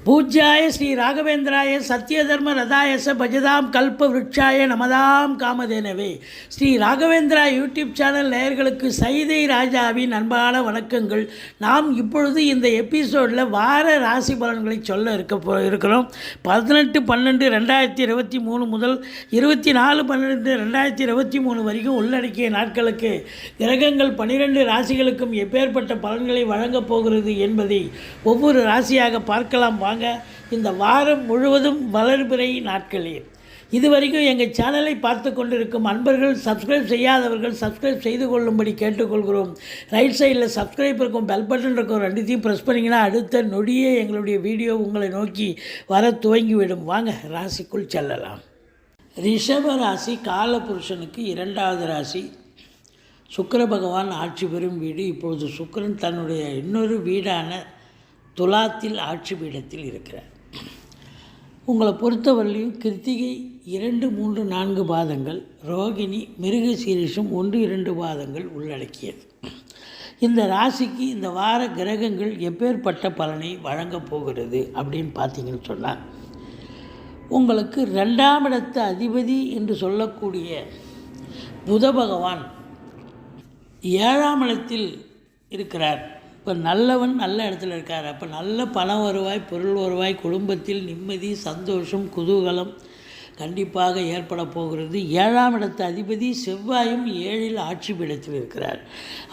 பூஜ்யாய ஸ்ரீ ராகவேந்திராய சத்யதர்ம ரதாயச பஜதாம் கல்ப விருட்சாய நமதாம் காமதேனவே. Sri Raghavendra YouTube channel நேயர்களுக்கு சைதை ராஜாவின் அன்பான வணக்கங்கள். நாம் இப்பொழுது இந்த எபிசோடில் வார ராசி பலன்களை சொல்ல இருக்கிறோம். 18/12/2023 முதல் 24/12/2023 வரைக்கும் உள்ளடக்கிய நாட்களுக்கு கிரகங்கள் 12 ராசிகளுக்கும் எப்பேற்பட்ட பலன்களை வழங்கப் போகிறது என்பதை ஒவ்வொரு ராசியாக பார்க்கலாம். இந்த வாரம் முழுவதும் வளர்பிறை நாட்களே. இதுவரைக்கும் எங்கள் சேனலை பார்த்து கொண்டிருக்கும் அன்பர்கள், சப்ஸ்கிரைப் செய்யாதவர்கள் சப்ஸ்கிரைப் செய்து கொள்ளும்படி கேட்டுக்கொள்கிறோம். ரைட் சைடில் சப்ஸ்கிரைப் இருக்கும், பெல் பட்டன் இருக்கும், ரெண்டுத்தையும் ப்ரெஸ் பண்ணிங்கன்னா அடுத்த நொடியே எங்களுடைய வீடியோ உங்களை நோக்கி வர துவங்கிவிடும். வாங்க ராசிக்குள் செல்லலாம். ரிஷப ராசி காலபுருஷனுக்கு 2வது ராசி. சுக்கிர பகவான் ஆட்சி பெறும் வீடு. இப்பொழுது சுக்கிரன் தன்னுடைய இன்னொரு வீடான துலாத்தில் ஆட்சி பீடத்தில் இருக்கிறார். உங்களை பொறுத்தவரையிலையும் கிருத்திகை 2, 3, 4 பாதங்கள், ரோகிணி மிருகசீரிஷம் 1, 2 பாதங்கள் உள்ளடக்கியது. இந்த ராசிக்கு இந்த வார கிரகங்கள் எப்பேற்பட்ட பலனை வழங்கப் போகிறது அப்படின்னு பார்த்தீங்கன்னு சொன்னால், உங்களுக்கு 2ஆம் இடத்து அதிபதி என்று சொல்லக்கூடிய புத பகவான் 7ஆம் இடத்தில் இருக்கிறார். இப்போ நல்லவன் நல்ல இடத்துல இருக்கார். அப்போ நல்ல பண வருவாய், பொருள் வருவாய், குடும்பத்தில் நிம்மதி, சந்தோஷம், குதூகலம் கண்டிப்பாக ஏற்பட போகிறது. 7ஆம் இடத்து அதிபதி செவ்வாயும் 7இல் ஆட்சி பீடத்தில் இருக்கிறார்.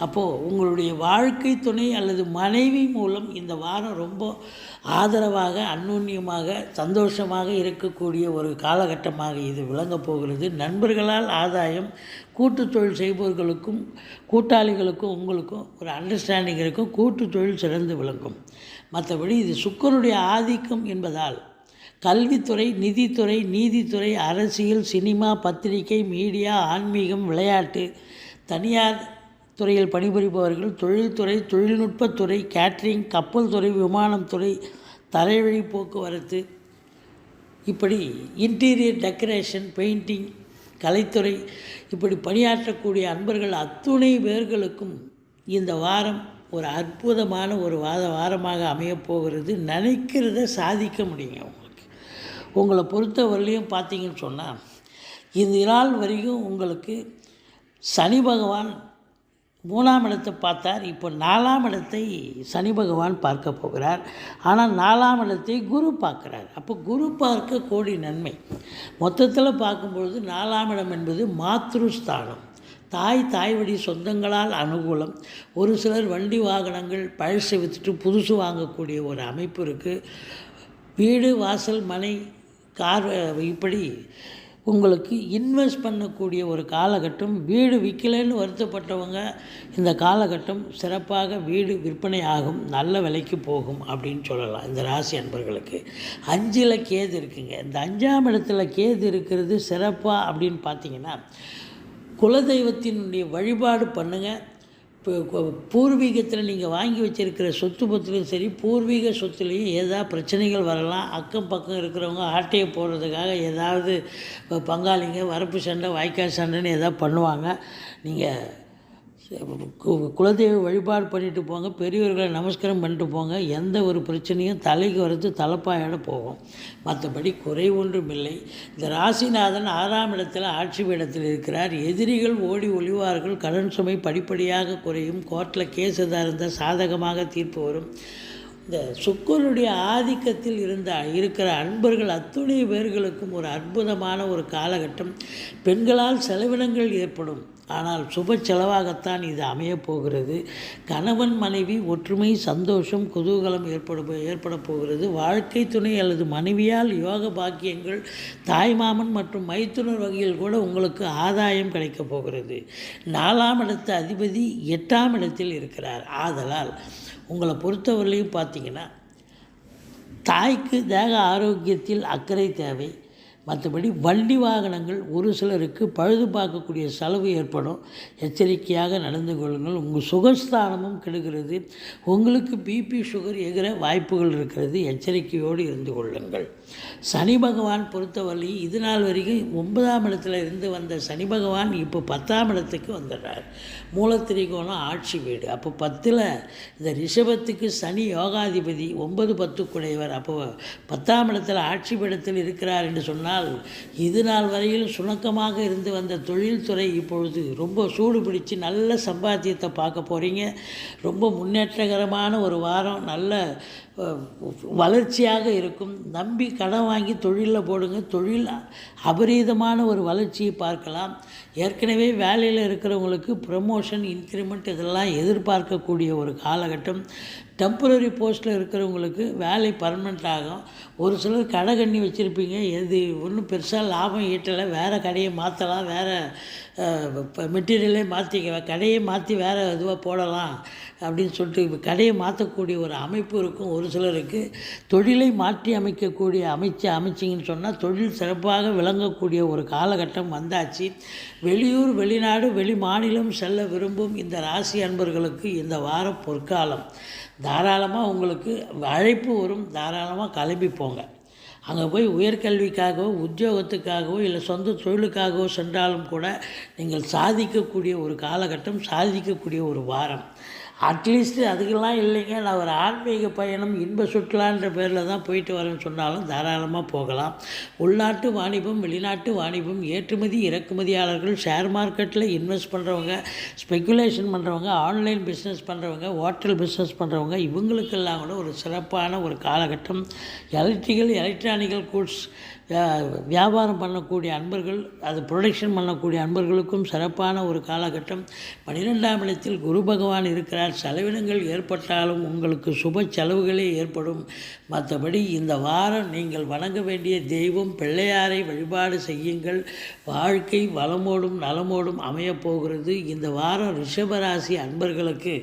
அப்போது உங்களுடைய வாழ்க்கை துணை அல்லது மனைவி மூலம் இந்த வாரம் ரொம்ப ஆதரவாக, அந்யோன்யமாக, சந்தோஷமாக இருக்கக்கூடிய ஒரு காலகட்டமாக இது விளங்கப் போகிறது. நண்பர்களால் ஆதாயம், கூட்டு தொழில் செய்பவர்களுக்கும் கூட்டாளிகளுக்கும் உங்களுக்கும் ஒரு அண்டர்ஸ்டாண்டிங் இருக்கும். கூட்டு தொழில் சிறந்து விளங்கும். மற்றபடி இது சுக்கிரனுடைய ஆதிக்கம் என்பதால் கல்வித்துறை, நிதித்துறை, நீதித்துறை, அரசியல், சினிமா, பத்திரிகை, மீடியா, ஆன்மீகம், விளையாட்டு, தனியார் துறையில் பணிபுரிபவர்கள், தொழில்துறை, தொழில்நுட்பத்துறை, கேட்ரிங், கப்பல் துறை, விமானம் துறை, தரைவழி போக்குவரத்து, இப்படி இன்டீரியர் டெக்கரேஷன், பெயிண்டிங், கலைத்துறை, இப்படி பணியாற்றக்கூடிய அன்பர்கள் அத்துணை பேர்களுக்கும் இந்த வாரம் ஒரு அற்புதமான ஒரு வாரமாக அமையப்போகிறது. நினைக்கிறத சாதிக்க முடியுங்க. உங்களை பொறுத்தவரையிலையும் பார்த்தீங்கன்னு சொன்னால், இந்த நாள் வரைக்கும் உங்களுக்கு சனி பகவான் 3ஆம் இடத்தை பார்த்தார். இப்போ 4ஆம் இடத்தை சனி பகவான் பார்க்க போகிறார். ஆனால் 4ஆம் இடத்தை குரு பார்க்குறார். அப்போ குரு பார்க்க கோடி நன்மை. மொத்தத்தில் பார்க்கும்பொழுது 4ஆம் இடம் என்பது மாத்ருஸ்தானம். தாய் வழி சொந்தங்களால் அனுகூலம். ஒரு சிலர் வண்டி வாகனங்கள் பழசை விற்றுட்டு புதுசு வாங்கக்கூடிய ஒரு அமைப்பு இருக்குது. வீடு, வாசல், மனை, கார், இப்படி உங்களுக்கு இன்வெஸ்ட் பண்ணக்கூடிய ஒரு காலகட்டம். வீடு விற்கலைன்னு வருத்தப்பட்டவங்க இந்த காலகட்டம் சிறப்பாக வீடு விற்பனை ஆகும், நல்ல விலைக்கு போகும் அப்படின்னு சொல்லலாம். இந்த ராசி அன்பர்களுக்கு 5இல் கேது இருக்குங்க. இந்த 5ஆம் இடத்துல கேது இருக்கிறது சிறப்பாக அப்படின்னு பார்த்தீங்கன்னா, குலதெய்வத்தினுடைய வழிபாடு பண்ணுங்கள். இப்போ பூர்வீகத்தில் நீங்கள் வாங்கி வச்சுருக்கிற சொத்து பத்துலையும் சரி, பூர்வீக சொத்துலேயும் ஏதாவது பிரச்சனைகள் வரலாம். அக்கம் பக்கம் இருக்கிறவங்க ஆட்டையை போடுறதுக்காக ஏதாவது பங்காளிங்க வரப்பு சண்டை, வாய்க்கால் சண்டைன்னு ஏதாவது பண்ணுவாங்க. நீங்கள் குலதெய்வ வழிபாடு பண்ணிட்டு போங்க, பெரியவர்களை நமஸ்காரம் பண்ணிட்டு போங்க. எந்த ஒரு பிரச்சனையும் தலைக்கு வரது தலைப்பாயோட போகும். மற்றபடி குறை ஒன்றும் இல்லை. இந்த ராசிநாதன் 6ஆம் இடத்தில் ஆட்சி பீடத்தில் இருக்கிறார். எதிரிகள் ஓடி ஒளிவார்கள். கடன் சுமை படிப்படியாக குறையும். கோர்ட்டில் கேஸ் எதாக இருந்தால் சாதகமாக தீர்ப்பு வரும். இந்த சுக்கிரனுடைய ஆதிக்கத்தில் இருக்கிற அன்பர்கள் அத்துணை பேர்களுக்கும் ஒரு அற்புதமான ஒரு காலகட்டம். பெண்களால் செலவினங்கள் ஏற்படும், ஆனால் சுப செலவாகத்தான் இது அமையப்போகிறது. கணவன் மனைவி ஒற்றுமை, சந்தோஷம், குதூகலம் ஏற்பட போகிறது. வாழ்க்கை துணை அல்லது மனைவியால் யோக பாக்கியங்கள், தாய்மாமன் மற்றும் மைத்துனர் வகையில் கூட உங்களுக்கு ஆதாயம் கிடைக்கப் போகிறது. 4ஆம் இடத்து அதிபதி 8ஆம் இடத்தில் இருக்கிறார். ஆதலால் உங்களை பொறுத்தவரையிலையும் பார்த்தீங்கன்னா, தாய்க்கு தேக ஆரோக்கியத்தில் அக்கறை தேவை. மற்றபடி வண்டி வாகனங்கள் ஒரு சிலருக்கு பழுது பார்க்கக்கூடிய செலவு ஏற்படும். எச்சரிக்கையாக நடந்து கொள்ளுங்கள். உங்கள் சுகஸ்தானமும் கெடுகிறது. உங்களுக்கு பிபி சுகர் எகிற வாய்ப்புகள் இருக்கிறது. எச்சரிக்கையோடு இருந்து கொள்ளுங்கள். சனி பகவான் பொறுத்தவரை இது நாள் வரைக்கும் 9ஆம் இடத்துல இருந்து வந்த சனி பகவான் இப்போ 10ஆம் இடத்துக்கு வந்துடுறார். மூலத்திரிகோணம் ஆட்சி வீடு. அப்போ 10ல் இந்த ரிஷபத்துக்கு சனி யோகாதிபதி 9-10 குடையவர். அப்போ 10ஆம் இடத்தில் ஆட்சி பீடத்தில் இருக்கிறார் என்று சொன்னால் இது நாள் வரையில் சுணக்கமாக இருந்து வந்த தொழில்துறை இப்பொழுது ரொம்ப சூடு பிடிச்சு நல்ல சம்பாத்தியத்தை பார்க்க போகிறீங்க. ரொம்ப முன்னேற்றகரமான ஒரு வாரம். நல்ல வளர்ச்சியாக இருக்கும். நம்பி கடன் வாங்கி தொழிலில் போடுங்க. தொழில் அபரீதமான ஒரு வளர்ச்சியை பார்க்கலாம். ஏற்கனவே வேலையில் இருக்கிறவங்களுக்கு ப்ரமோஷன், இன்க்ரிமெண்ட் இதெல்லாம் எதிர்பார்க்கக்கூடிய ஒரு காலகட்டம். டெம்பரரி போஸ்ட்டில் இருக்கிறவங்களுக்கு வேலை பர்மனெண்ட் ஆகும். ஒரு சிலர் கடை கண்ணி வச்சுருப்பீங்க, எது ஒன்றும் பெருசாக லாபம் ஈட்டலை, வேறு கடையை மாற்றலாம், வேறு மெட்டீரியலே கடையை மாற்றி வேறு இதுவாக போடலாம் அப்படின்னு சொல்லிட்டு கடையை மாற்றக்கூடிய ஒரு அமைப்பு இருக்கும். ஒரு சிலருக்கு தொழிலை மாற்றி அமைக்கக்கூடிய அமைச்சிங்கன்னு சொன்னால் தொழில் சிறப்பாக விளங்கக்கூடிய ஒரு காலகட்டம் வந்தாச்சு. வெளியூர், வெளிநாடு, வெளி மாநிலம் செல்ல விரும்பும் இந்த ராசி அன்பர்களுக்கு இந்த வாரம் பொற்காலம். தாராளமாக உங்களுக்கு அழைப்பு வரும். தாராளமாக கிளம்பி போங்க. அங்கே போய் உயர்கல்விக்காகவோ உத்தியோகத்துக்காகவோ இல்லை சொந்த தொழிலுக்காகவோ சென்றாலும் கூட நீங்கள் சாதிக்கக்கூடிய ஒரு காலகட்டம், சாதிக்கக்கூடிய ஒரு வாரம். அட்லீஸ்ட்டு அதுக்கெல்லாம் இல்லைங்க, நான் ஒரு ஆன்மீக பயணம் இன்ப சுற்றுலான்ற பேரில் தான் போயிட்டு வரேன்னு சொன்னாலும் தாராளமாக போகலாம். உள்நாட்டு வாணிபம், வெளிநாட்டு வாணிபம், ஏற்றுமதி இறக்குமதியாளர்கள், ஷேர் மார்க்கெட்டில் இன்வெஸ்ட் பண்ணுறவங்க, ஸ்பெக்குலேஷன் பண்ணுறவங்க, ஆன்லைன் பிஸ்னஸ் பண்ணுறவங்க, ஹோட்டல் பிஸ்னஸ் பண்ணுறவங்க, இவங்களுக்கெல்லாம் கூட ஒரு சிறப்பான ஒரு காலகட்டம். எலக்ட்ரானிக்கல் கூட்ஸ் வியாபாரம் பண்ணக்கூடிய அன்பர்கள், அது ப்ரொடக்ஷன் பண்ணக்கூடிய அன்பர்களுக்கும் சிறப்பான ஒரு காலகட்டம். 12ஆம் இடத்தில் குரு பகவான் இருக்கிறார். செலவினங்கள் ஏற்பட்டாலும் உங்களுக்கு சுப செலவுகளே ஏற்படும். மற்றபடி இந்த வாரம் நீங்கள் வணங்க வேண்டிய தெய்வம் பிள்ளையாரை வழிபாடு செய்யுங்கள். வாழ்க்கை வளமோடும் நலமோடும் அமையப்போகிறது. இந்த வாரம் ரிஷபராசி அன்பர்களுக்கு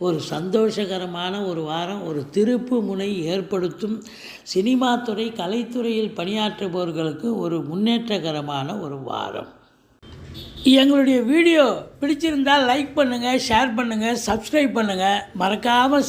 ஒரு சந்தோஷகரமான ஒரு வாரம், ஒரு திருப்பு முனை ஏற்படுத்தும். சினிமா துறை, கலைத்துறையில் பணியாற்றுபவர்களுக்கு ஒரு முன்னேற்றகரமான ஒரு வாரம். எங்களுடைய வீடியோ பிடிச்சிருந்தால் லைக் பண்ணுங்கள், ஷேர் பண்ணுங்கள், சப்ஸ்கிரைப் பண்ணுங்கள். மறக்காமல்